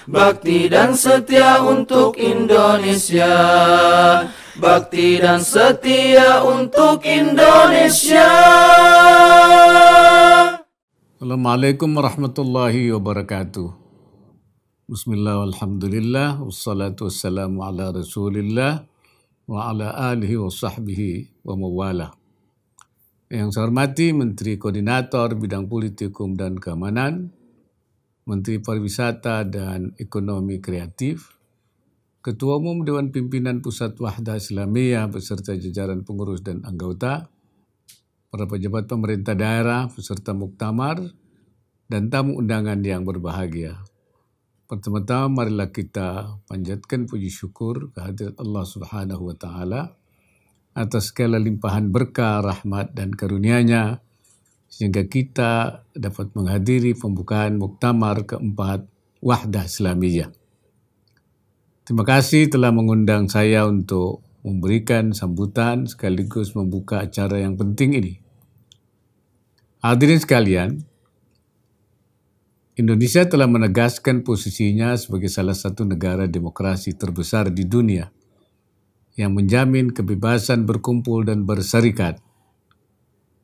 bakti dan setia untuk Indonesia. Bakti dan setia untuk Indonesia. Assalamualaikum warahmatullahi wabarakatuh. Bismillah, alhamdulillah, wassalatu wassalamu ala rasulillah wa ala alihi wa sahbihi wa mawala. Yang saya hormati Menteri Koordinator Bidang Politik, Hukum dan Keamanan, Menteri Pariwisata dan Ekonomi Kreatif, Ketua Umum Dewan Pimpinan Pusat Wahdah Islamiyah beserta jajaran pengurus dan anggota, para pejabat pemerintah daerah, peserta muktamar, dan tamu undangan yang berbahagia. Pertama-tama marilah kita panjatkan puji syukur kehadirat Allah Subhanahu wa Ta'ala atas segala limpahan berkah, rahmat dan karunia-Nya sehingga kita dapat menghadiri pembukaan muktamar keempat Wahdah Islamiyah. Terima kasih telah mengundang saya untuk memberikan sambutan sekaligus membuka acara yang penting ini. Hadirin sekalian, Indonesia telah menegaskan posisinya sebagai salah satu negara demokrasi terbesar di dunia yang menjamin kebebasan berkumpul dan berserikat.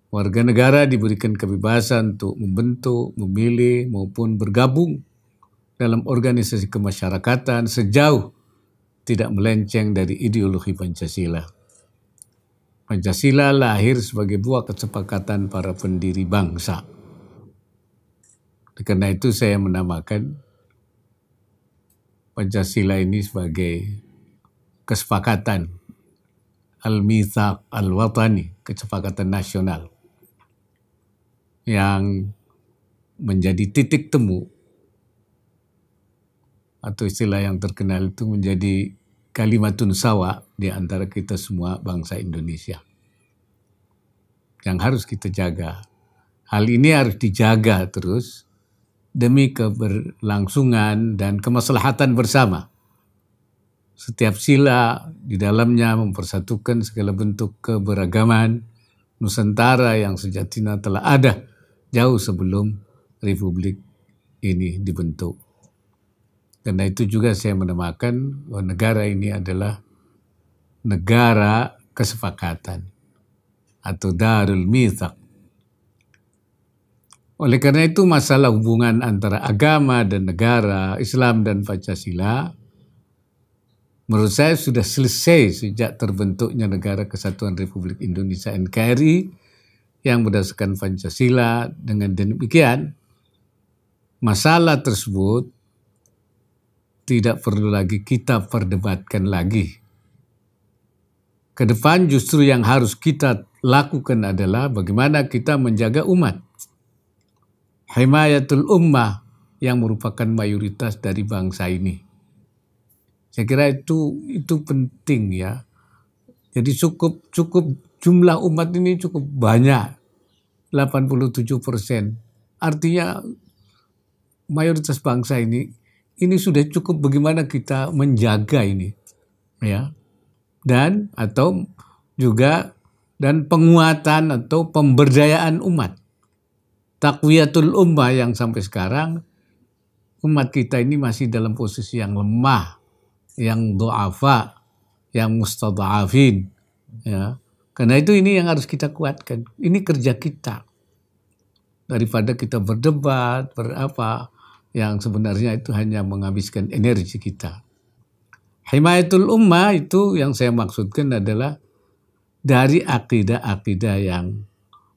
Warga negara diberikan kebebasan untuk membentuk, memilih, maupun bergabung dalam organisasi kemasyarakatan sejauh tidak melenceng dari ideologi Pancasila. Pancasila lahir sebagai buah kesepakatan para pendiri bangsa. Karena itu saya menamakan Pancasila ini sebagai kesepakatan Al-Mitsaq Al-Watani, kesepakatan nasional yang menjadi titik temu atau istilah yang terkenal itu menjadi kalimatun sawa di antara kita semua bangsa Indonesia yang harus kita jaga. Hal ini harus dijaga terus demi keberlangsungan dan kemaslahatan bersama. Setiap sila di dalamnya mempersatukan segala bentuk keberagaman Nusantara yang sejatinya telah ada jauh sebelum Republik ini dibentuk. Karena itu juga saya menamakan bahwa negara ini adalah negara kesepakatan atau Darul Mitsaq. Oleh karena itu masalah hubungan antara agama dan negara, Islam dan Pancasila, menurut saya sudah selesai sejak terbentuknya Negara Kesatuan Republik Indonesia NKRI yang berdasarkan Pancasila. Dengan demikian, masalah tersebut tidak perlu lagi kita perdebatkan lagi. Ke depan justru yang harus kita lakukan adalah bagaimana kita menjaga umat. Himayatul ummah yang merupakan mayoritas dari bangsa ini. Saya kira itu penting ya. Jadi cukup jumlah umat ini cukup banyak, 87%. Artinya mayoritas bangsa ini sudah cukup bagaimana kita menjaga ini, ya, dan penguatan atau pemberdayaan umat, taqwiyatul ummah yang sampai sekarang umat kita ini masih dalam posisi yang lemah, yang du'afa, yang mustadhafin, ya. Karena itu ini yang harus kita kuatkan. Ini kerja kita. Daripada kita berdebat, yang sebenarnya itu hanya menghabiskan energi kita. Himayatul ummah itu yang saya maksudkan adalah dari akidah-akidah yang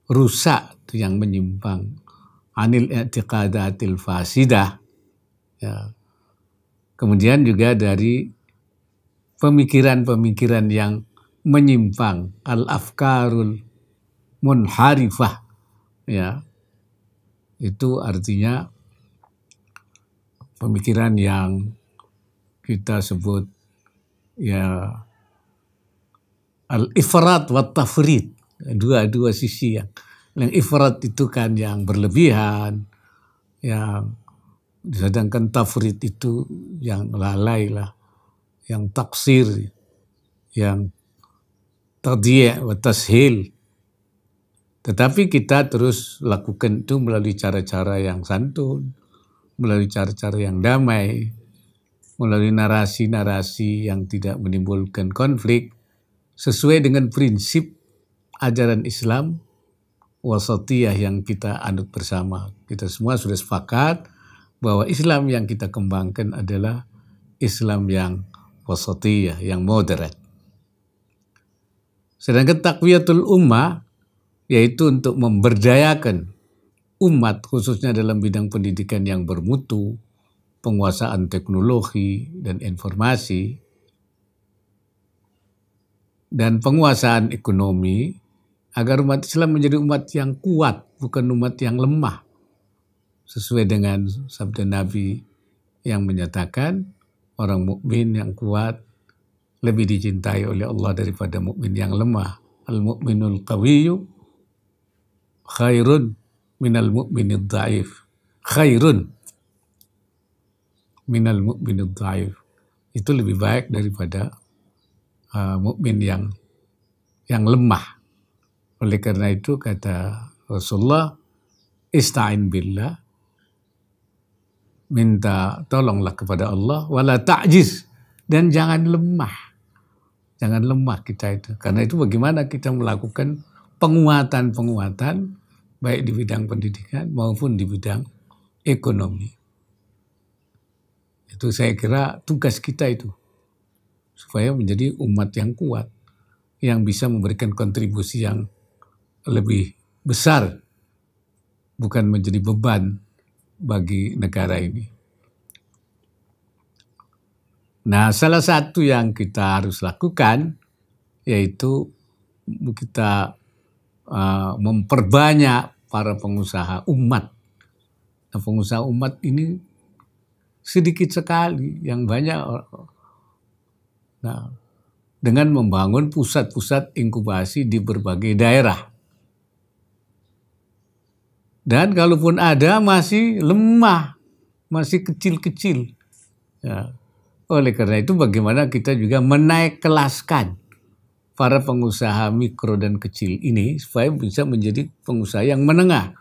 rusak, yang menyimpang, anil i'tiqadatil fasidah, ya. Kemudian juga dari pemikiran-pemikiran yang menyimpang, al-afkarul munharifah, ya. Itu artinya pemikiran yang kita sebut ya al-ifrat wa tafrid, dua sisi yang ifrat itu kan yang berlebihan, yang sedangkan tafrid itu yang lalai lah, yang taksir, yang tadhiya wa tashil. Tetapi kita terus lakukan itu melalui cara-cara yang santun, melalui cara-cara yang damai, melalui narasi-narasi yang tidak menimbulkan konflik sesuai dengan prinsip ajaran Islam wasatiyah yang kita anut bersama. Kita semua sudah sepakat bahwa Islam yang kita kembangkan adalah Islam yang wasatiyah, yang moderat. Sedangkan takwiyatul ummah yaitu untuk memberdayakan umat khususnya dalam bidang pendidikan yang bermutu, penguasaan teknologi dan informasi, dan penguasaan ekonomi agar umat Islam menjadi umat yang kuat, bukan umat yang lemah. Sesuai dengan sabda Nabi yang menyatakan orang mukmin yang kuat lebih dicintai oleh Allah daripada mukmin yang lemah. Al-mu'minul qawiyyu khairun minal mu'minid dhaif. Khairun minal mu'minid dhaif. Itu lebih baik daripada mukmin yang lemah. Oleh karena itu kata Rasulullah, ista'in billah, minta tolonglah kepada Allah, wala ta'jiz, dan jangan lemah. Jangan lemah kita itu. Karena itu bagaimana kita melakukan penguatan-penguatan baik di bidang pendidikan maupun di bidang ekonomi. Itu saya kira tugas kita itu. Supaya menjadi umat yang kuat, yang bisa memberikan kontribusi yang lebih besar, bukan menjadi beban bagi negara ini. Nah, salah satu yang kita harus lakukan yaitu kita memperbanyak para pengusaha umat. Nah, pengusaha umat ini sedikit sekali, yang banyak. Nah, dengan membangun pusat-pusat inkubasi di berbagai daerah. Dan kalaupun ada masih lemah, masih kecil-kecil. Ya. Oleh karena itu bagaimana kita juga menaik kelaskan para pengusaha mikro dan kecil ini supaya bisa menjadi pengusaha yang menengah.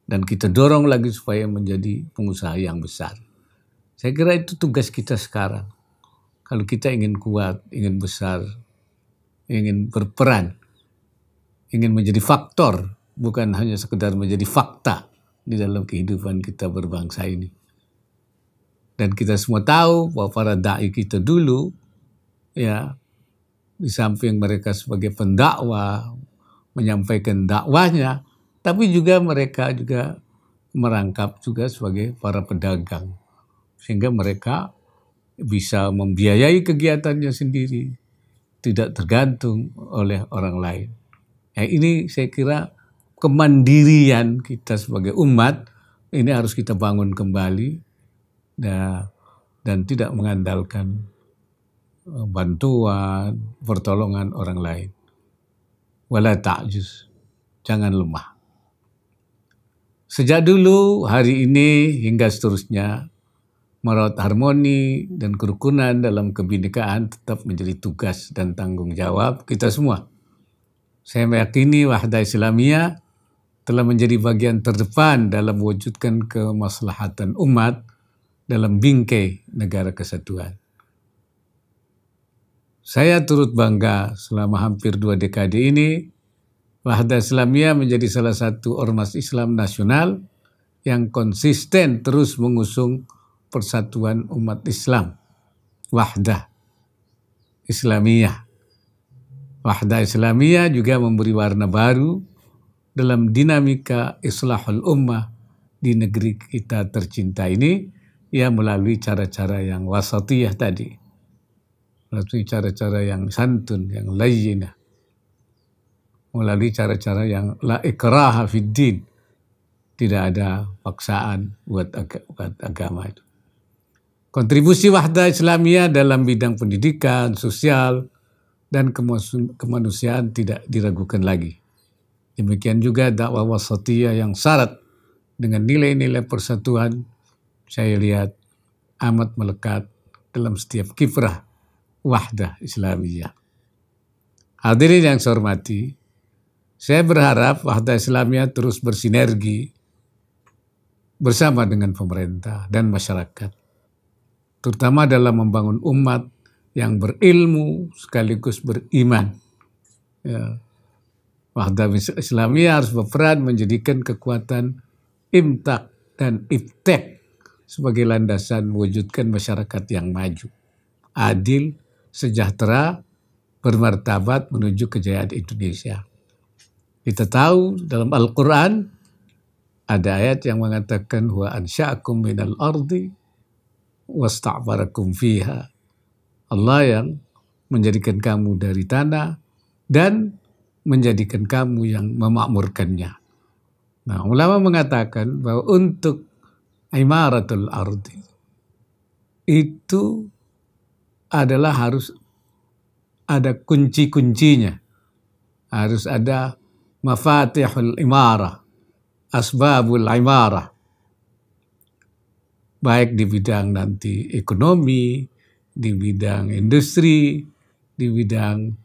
Dan kita dorong lagi supaya menjadi pengusaha yang besar. Saya kira itu tugas kita sekarang. Kalau kita ingin kuat, ingin besar, ingin berperan, ingin menjadi faktor, bukan hanya sekedar menjadi fakta di dalam kehidupan kita berbangsa ini. Dan kita semua tahu bahwa para da'i kita dulu, ya, di samping mereka sebagai pendakwah, menyampaikan dakwahnya, tapi juga mereka juga merangkap juga sebagai para pedagang. Sehingga mereka bisa membiayai kegiatannya sendiri, tidak tergantung oleh orang lain. Nah, ini saya kira kemandirian kita sebagai umat ini harus kita bangun kembali dan tidak mengandalkan bantuan, pertolongan orang lain. Wala ta'juz, jangan lemah. Sejak dulu, hari ini hingga seterusnya, merawat harmoni dan kerukunan dalam kebinekaan tetap menjadi tugas dan tanggung jawab kita semua. Saya meyakini Wahdah Islamiyah telah menjadi bagian terdepan dalam mewujudkan kemaslahatan umat dalam bingkai negara kesatuan. Saya turut bangga selama hampir 2 dekade ini, Wahdah Islamiyah menjadi salah satu ormas Islam nasional yang konsisten terus mengusung persatuan umat Islam, Wahdah Islamiyah. Wahdah Islamiyah juga memberi warna baru dalam dinamika islahul ummah di negeri kita tercinta ini, ya melalui cara-cara yang wasatiyah tadi, melalui cara-cara yang santun, yang layyinah, melalui cara-cara yang la ikraha fid din, tidak ada paksaan buat agama itu. Kontribusi Wahdah Islamiyah dalam bidang pendidikan, sosial, dan kemanusiaan tidak diragukan lagi. Demikian juga dakwah wasatiyah yang syarat dengan nilai-nilai persatuan, saya lihat amat melekat dalam setiap kiprah Wahdah Islamiyah. Hadirin yang saya hormati, saya berharap Wahdah Islamiyah terus bersinergi bersama dengan pemerintah dan masyarakat terutama dalam membangun umat yang berilmu sekaligus beriman. Ya. Wahdah Islamiyah harus berperan menjadikan kekuatan imtak dan iftek sebagai landasan mewujudkan masyarakat yang maju, adil, sejahtera, bermartabat menuju kejayaan Indonesia. Kita tahu dalam Al-Quran ada ayat yang mengatakan wa ansya'akum minal ardi wasta'barakum fiha. Allah yang menjadikan kamu dari tanah dan menjadikan kamu yang memakmurkannya. Nah, ulama mengatakan bahwa untuk imaratul ardi itu adalah harus ada kunci-kuncinya. Harus ada mafatihul imarah, asbabul imarah. Baik di bidang nanti ekonomi, di bidang industri, di bidang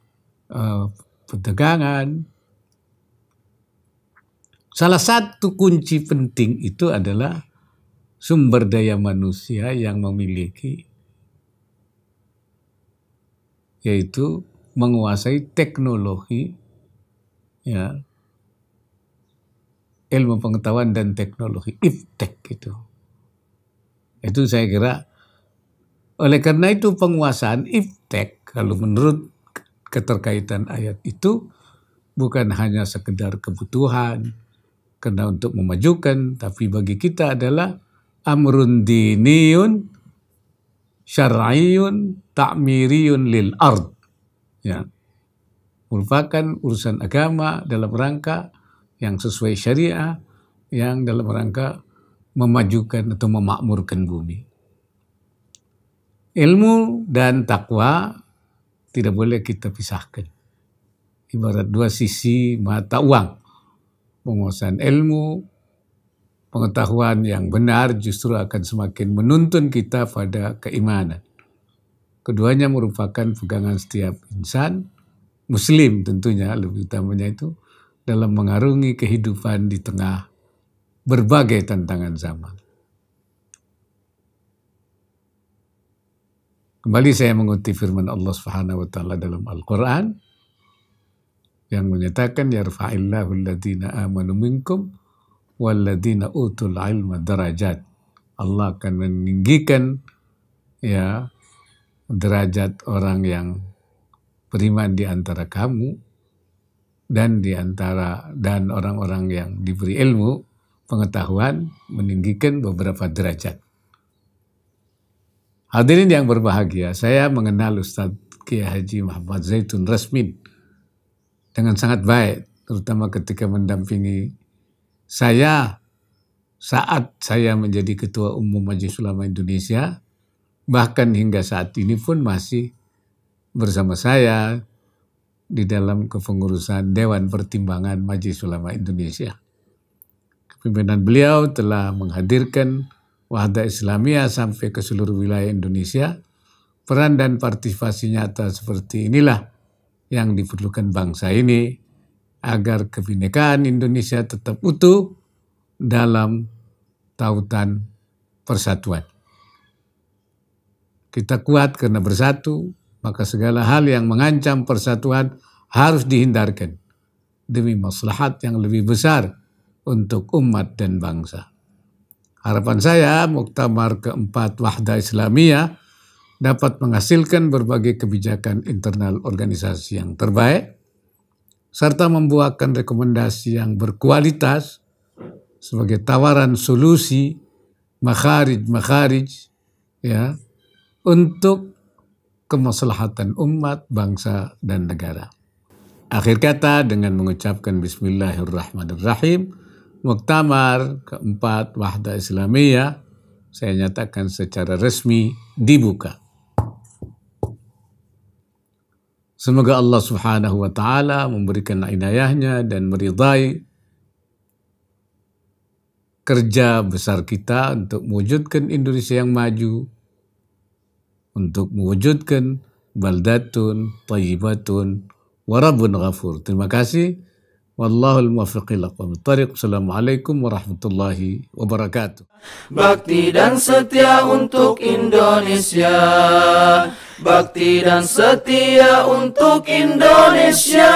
perdagangan. Salah satu kunci penting itu adalah sumber daya manusia yang memiliki, yaitu menguasai teknologi, ya, ilmu pengetahuan dan teknologi, iftek itu. Itu saya kira, oleh karena itu penguasaan iftek, kalau menurut keterkaitan ayat itu, bukan hanya sekedar kebutuhan, karena untuk memajukan, tapi bagi kita adalah amrun diniyun, syar'iyun, ta'miriyun lil ard. Ya. Merupakan urusan agama dalam rangka yang sesuai syariah, yang dalam rangka memajukan atau memakmurkan bumi. Ilmu dan takwa tidak boleh kita pisahkan. Ibarat dua sisi mata uang. Penguasaan ilmu, pengetahuan yang benar justru akan semakin menuntun kita pada keimanan. Keduanya merupakan pegangan setiap insan, Muslim tentunya lebih utamanya itu, dalam mengarungi kehidupan di tengah berbagai tantangan zaman. Kembali saya mengutip firman Allah Subhanahu wa taala dalam Al-Qur'an yang menyatakan yarfa'illahu alladhina amanu minkum walladhina utul ilma darajat. Allah akan meninggikan, ya, derajat orang yang beriman di antara kamu dan orang-orang yang diberi ilmu pengetahuan, meninggikan beberapa derajat. Hadirin yang berbahagia, saya mengenal Ustadz Kiai Haji Muhammad Zaitun Rasmin dengan sangat baik, terutama ketika mendampingi saya saat saya menjadi Ketua Umum Majelis Ulama Indonesia, bahkan hingga saat ini pun masih bersama saya di dalam kepengurusan Dewan Pertimbangan Majelis Ulama Indonesia. Kepemimpinan beliau telah menghadirkan Wahdah Islamiyah sampai ke seluruh wilayah Indonesia. Peran dan partisipasi nyata seperti inilah yang diperlukan bangsa ini agar kebinekaan Indonesia tetap utuh dalam tautan persatuan. Kita kuat karena bersatu, maka segala hal yang mengancam persatuan harus dihindarkan demi maslahat yang lebih besar untuk umat dan bangsa. Harapan saya muktamar keempat Wahdah Islamiyah dapat menghasilkan berbagai kebijakan internal organisasi yang terbaik, serta membuahkan rekomendasi yang berkualitas sebagai tawaran solusi makharij, ya, untuk kemaslahatan umat, bangsa, dan negara. Akhir kata dengan mengucapkan Bismillahirrahmanirrahim, muktamar keempat Wahdah Islamiyah saya nyatakan secara resmi dibuka. Semoga Allah Subhanahu wa taala memberikan inayahnya dan meridai kerja besar kita untuk mewujudkan Indonesia yang maju, untuk mewujudkan baldatun thayyibatun wa rabbun ghafur. Terima kasih. Wallahul muwaffiq ila aqwamit thariq. Assalamualaikum warahmatullahi wabarakatuh. Bakti dan setia untuk Indonesia. Bakti dan setia untuk Indonesia.